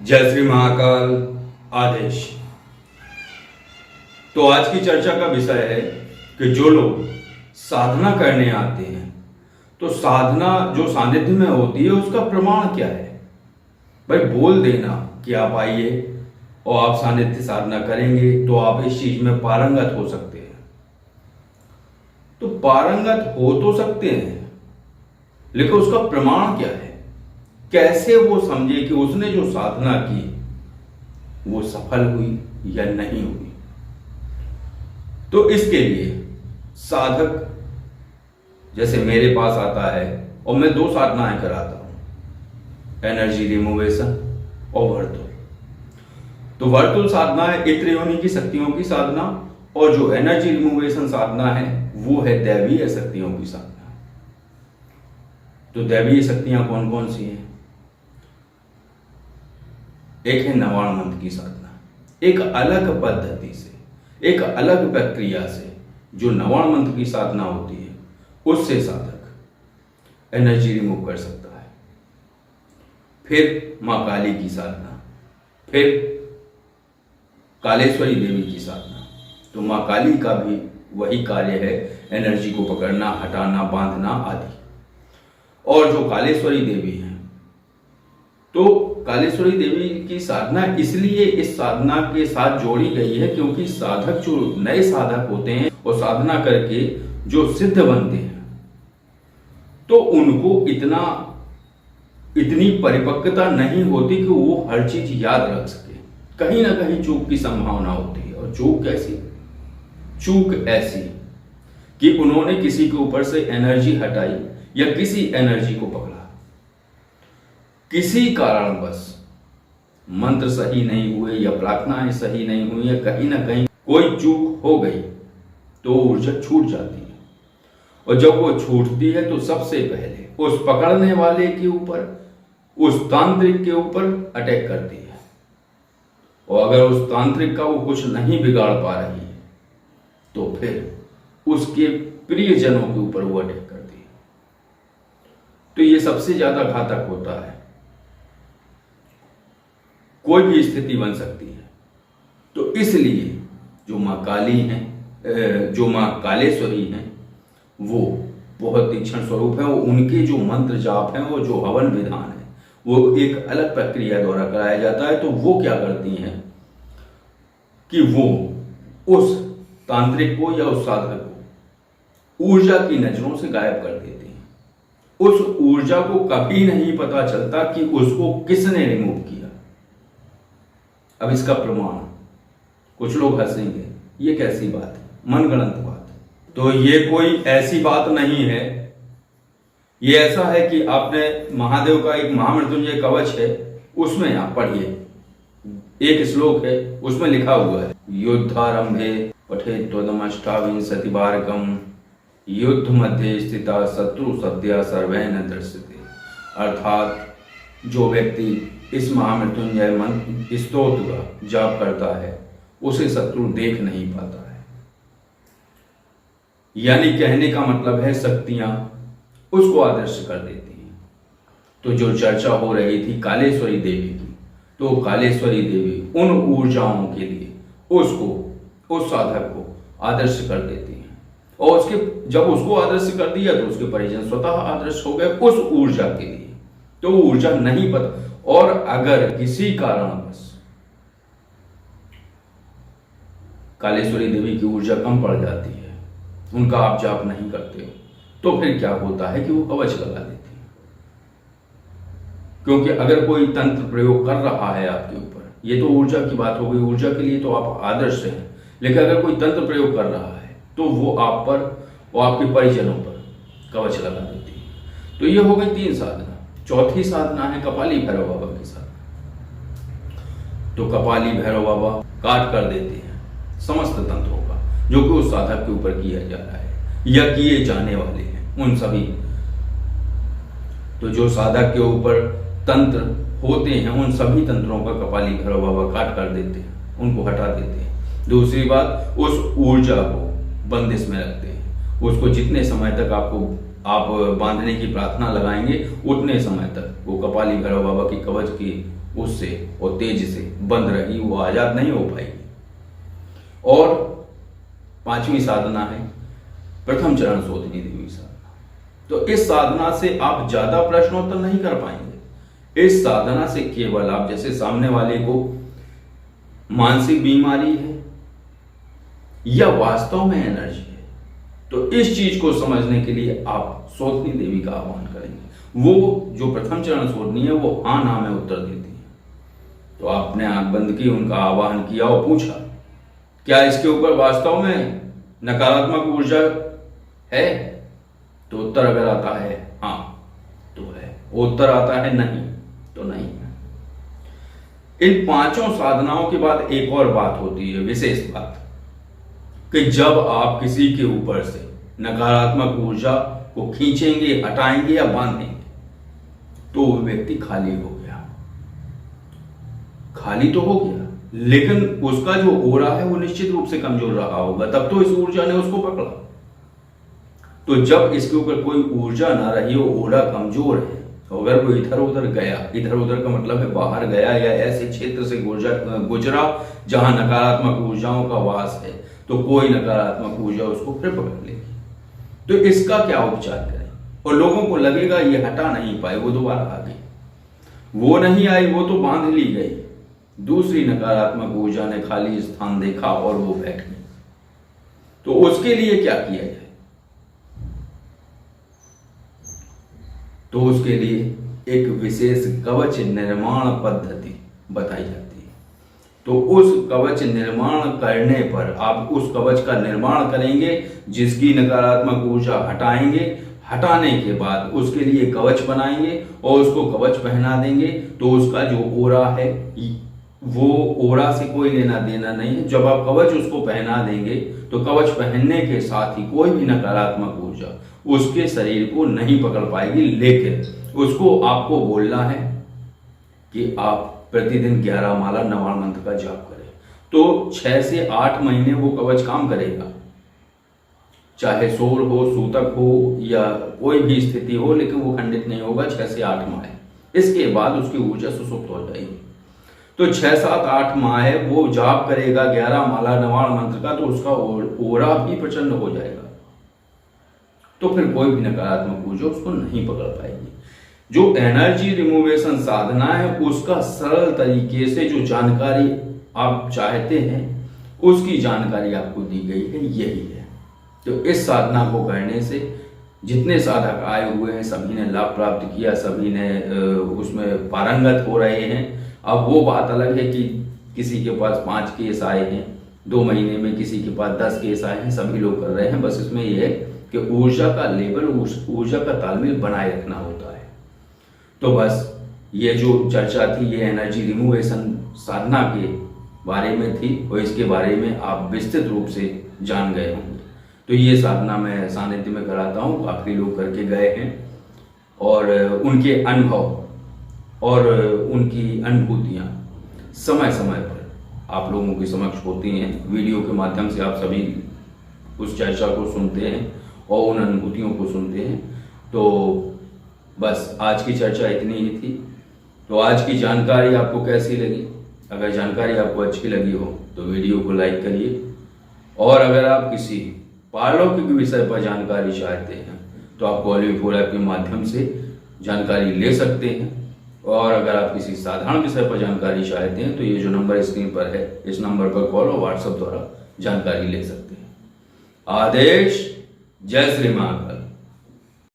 जय श्री महाकाल आदेश। तो आज की चर्चा का विषय है कि जो लोग साधना करने आते हैं तो साधना जो सानिध्य में होती है उसका प्रमाण क्या है। भाई बोल देना कि आप आइए और आप सानिध्य साधना करेंगे तो आप इस चीज में पारंगत हो सकते हैं। तो पारंगत हो तो सकते हैं, लेकिन उसका प्रमाण क्या है। कैसे वो समझे कि उसने जो साधना की वो सफल हुई या नहीं हुई। तो इसके लिए साधक जैसे मेरे पास आता है और मैं दो साधनाएं कराता हूं, एनर्जी रिमूवेशन और वर्तुल। तो वर्तुल साधना है इत्र योनि की शक्तियों की साधना, और जो एनर्जी रिमूवेशन साधना है वो है दैवीय शक्तियों की साधना। तो दैवीय शक्तियां कौन कौन सी हैं? एक है नवाण मंत्र की साधना, एक अलग पद्धति से, एक अलग प्रक्रिया से जो नवाण मंत्र की साधना होती है उससे साधक एनर्जी रिमूव कर सकता है। फिर मां काली की साधना, फिर कालेश्वरी देवी की साधना। तो मां काली का भी वही कार्य है, एनर्जी को पकड़ना, हटाना, बांधना आदि। और जो कालेश्वरी देवी है, तो कालेश्वरी देवी की साधना इसलिए इस साधना के साथ जोड़ी गई है क्योंकि साधक जो नए साधक होते हैं और साधना करके जो सिद्ध बनते हैं तो उनको इतनी परिपक्वता नहीं होती कि वो हर चीज याद रख सके। कहीं ना कहीं चूक की संभावना होती है। और चूक ऐसी कि उन्होंने किसी के ऊपर से एनर्जी हटाई या किसी एनर्जी को पकड़ा, किसी कारणवश मंत्र सही नहीं हुए या प्रार्थनाएं सही नहीं हुई या कहीं ना कहीं कोई चूक हो गई तो ऊर्जा छूट जाती है। और जब वो छूटती है तो सबसे पहले उस पकड़ने वाले के ऊपर, उस तांत्रिक के ऊपर अटैक करती है। और अगर उस तांत्रिक का वो कुछ नहीं बिगाड़ पा रही है तो फिर उसके प्रियजनों के ऊपर वो अटैक करती है। तो ये सबसे ज्यादा घातक होता है। कोई भी स्थिति बन सकती है। तो इसलिए जो मां काली हैं, जो मां कालेश्वरी हैं, वो बहुत तीक्ष्ण स्वरूप है। वो उनके जो मंत्र जाप हैं, वो जो हवन विधान है, वो एक अलग प्रक्रिया द्वारा कराया जाता है। तो वो क्या करती हैं कि वो उस तांत्रिक को या उस साधक को ऊर्जा की नजरों से गायब कर देती हैं। उस ऊर्जा को कभी नहीं पता चलता कि उसको किसने रिमूव किया। अब इसका प्रमाण, कुछ लोग हंसेंगे, ये कैसी बात है, मनगढ़ंत बात। तो ये कोई ऐसी बात नहीं है। ये ऐसा है कि आपने महादेव का एक महामृत्युंजय कवच है, उसमें आप पढ़िए, एक श्लोक है, उसमें लिखा हुआ है युद्धारंभे पठेत्वदमष्टाविंशति बारकम युद्ध मध्य स्थिता शत्रु सद्या सर्वैन दृश्यते। अर्थात जो व्यक्ति इस महामृत्युंजय मंत्र स्तोत्र का जाप करता है उसे शत्रु देख नहीं पाता है। यानी कहने का मतलब है शक्तियां उसको आदर्श कर देती हैं। तो जो चर्चा हो रही थी कालेश्वरी देवी की, तो कालेश्वरी देवी उन ऊर्जाओं के लिए उसको, उस साधक को आदर्श कर देती हैं। और उसके जब उसको आदर्श कर दिया तो उसके परिजन स्वतः आदर्श हो गए उस ऊर्जा के लिए। तो ऊर्जा नहीं पता, और अगर किसी कारणवश कालेश्वरी देवी की ऊर्जा कम पड़ जाती है, उनका आप जाप नहीं करते हो, तो फिर क्या होता है कि वो कवच लगा देती है। क्योंकि अगर कोई तंत्र प्रयोग कर रहा है आपके ऊपर, ये तो ऊर्जा की बात हो गई, ऊर्जा के लिए तो आप आदर्श हैं, लेकिन अगर कोई तंत्र प्रयोग कर रहा है तो वो आप पर और आपके परिजनों पर कवच लगा देती है। तो ये हो गई 3 साधना। चौथी साधना है कपाली भैरव बाबा के साथ। तो कपाली भैरव बाबा काट कर देते हैं समस्त तंत्रों का जो कि उस साधक के ऊपर किया जा रहा है या किए जाने वाले हैं, उन सभी। तो जो साधक के ऊपर तंत्र होते हैं उन सभी तंत्रों का कपाली भैरव बाबा काट कर देते हैं, उनको हटा देते हैं। दूसरी बात, उस ऊर्जा को बंदिश में रखते हैं। उसको जितने समय तक आप बांधने की प्रार्थना लगाएंगे उतने समय तक वो कपाली भैरव बाबा की कवच की उससे और तेज से बंद रही, वो आजाद नहीं हो पाएगी। और 5वीं साधना है प्रथम चरण शोधनी देवी साधना। तो इस साधना से आप ज्यादा प्रश्नोत्तर नहीं कर पाएंगे। इस साधना से केवल आप, जैसे सामने वाले को मानसिक बीमारी है या वास्तव में एनर्जी है, तो इस चीज को समझने के लिए आप शोधनी देवी का आह्वान करेंगे। वो जो प्रथम चरण शोधनी है वो हाँ ना में उत्तर देती है। तो आपने आंख बंद की, उनका आह्वान किया और पूछा क्या इसके ऊपर वास्तव में नकारात्मक ऊर्जा है? तो उत्तर अगर आता है हाँ तो है, उत्तर आता है नहीं तो नहीं है। इन 5 साधनाओं के बाद एक और बात होती है, विशेष बात, कि जब आप किसी के ऊपर से नकारात्मक ऊर्जा को खींचेंगे, हटाएंगे या बांधेंगे, तो वो व्यक्ति खाली हो गया। खाली तो हो गया, लेकिन उसका जो ओरा है वो निश्चित रूप से कमजोर रहा होगा, तब तो इस ऊर्जा ने उसको पकड़ा। तो जब इसके ऊपर कोई ऊर्जा ना रही, वो ओरा कमजोर है, तो अगर वो इधर उधर गया, इधर उधर का मतलब है बाहर गया या ऐसे क्षेत्र से गुजरा जहां नकारात्मक ऊर्जाओं का वास है, तो कोई नकारात्मक ऊर्जा उसको फिर पकड़ लेगी। तो इसका क्या उपचार करें? और लोगों को लगेगा ये हटा नहीं पाए, वो दोबारा आ गई, वो नहीं आई, वो तो बांध ली गई। दूसरी नकारात्मक ऊर्जा ने खाली स्थान देखा और वो बैठ गई। तो उसके लिए क्या किया जाए? तो उसके लिए एक विशेष कवच निर्माण पद्धति बताई जाती है। तो उस कवच निर्माण करने पर आप उस कवच का निर्माण करेंगे, जिसकी नकारात्मक ऊर्जा हटाएंगे। हटाने के बाद उसके लिए कवच बनाएंगे और उसको कवच पहना देंगे, तो उसका जो ओरा है वो ओरा से कोई लेना देना नहीं है। जब आप कवच उसको पहना देंगे तो कवच पहनने के साथ ही कोई भी नकारात्मक ऊर्जा उसके शरीर को नहीं पकड़ पाएगी। लेकिन उसको आपको बोलना है कि आप प्रतिदिन 11 माला नवाण मंत्र का जाप करें। तो 6 से 8 महीने वो कवच काम करेगा, चाहे सोर हो, सूतक हो या कोई भी स्थिति हो, लेकिन वो खंडित नहीं होगा 6 से 8 माह। इसके बाद उसकी ऊर्जा सुसुप्त हो जाएगी। तो 6, 7, 8 माह वो जाप करेगा 11 माला नवाण मंत्र का, तो उसका ओरा भी प्रचंड हो जाएगा। तो फिर कोई भी नकारात्मक ऊर्जा उसको नहीं पकड़ पाएगी। जो एनर्जी रिमूवेशन साधना है, उसका सरल तरीके से जो जानकारी आप चाहते हैं, उसकी जानकारी आपको दी गई है, यही है। तो इस साधना को करने से जितने साधक आए हुए हैं सभी ने लाभ प्राप्त किया, सभी ने उसमें पारंगत हो रहे हैं। अब वो बात अलग है कि किसी के पास 5 केस आए हैं 2 महीने में, किसी के पास 10 केस आए हैं, सभी लोग कर रहे हैं। बस इसमें यह है कि ऊर्जा का लेवल, ऊर्जा का तालमेल बनाए रखना होता है। तो बस ये जो चर्चा थी ये एनर्जी रिमूवेशन साधना के बारे में थी, और इसके बारे में आप विस्तृत रूप से जान गए होंगे। तो ये साधना मैं सानिध्य में कराता हूँ, काफ़ी लोग करके गए हैं और उनके अनुभव और उनकी अनुभूतियाँ समय समय पर आप लोगों के समक्ष होती हैं। वीडियो के माध्यम से आप सभी उस चर्चा को सुनते हैं और उन अनुभूतियों को सुनते हैं। तो बस आज की चर्चा इतनी ही थी। तो आज की जानकारी आपको कैसी लगी? अगर जानकारी आपको अच्छी लगी हो तो वीडियो को लाइक करिए, और अगर आप किसी पारलौकिक विषय पर जानकारी चाहते हैं तो आप क्वालिफोर ऐप के माध्यम से जानकारी ले सकते हैं। और अगर आप किसी साधारण विषय पर जानकारी चाहते हैं तो ये जो नंबर स्क्रीन पर है, इस नंबर पर कॉल और व्हाट्सएप द्वारा जानकारी ले सकते हैं। आदेश। जय श्री महाकाल।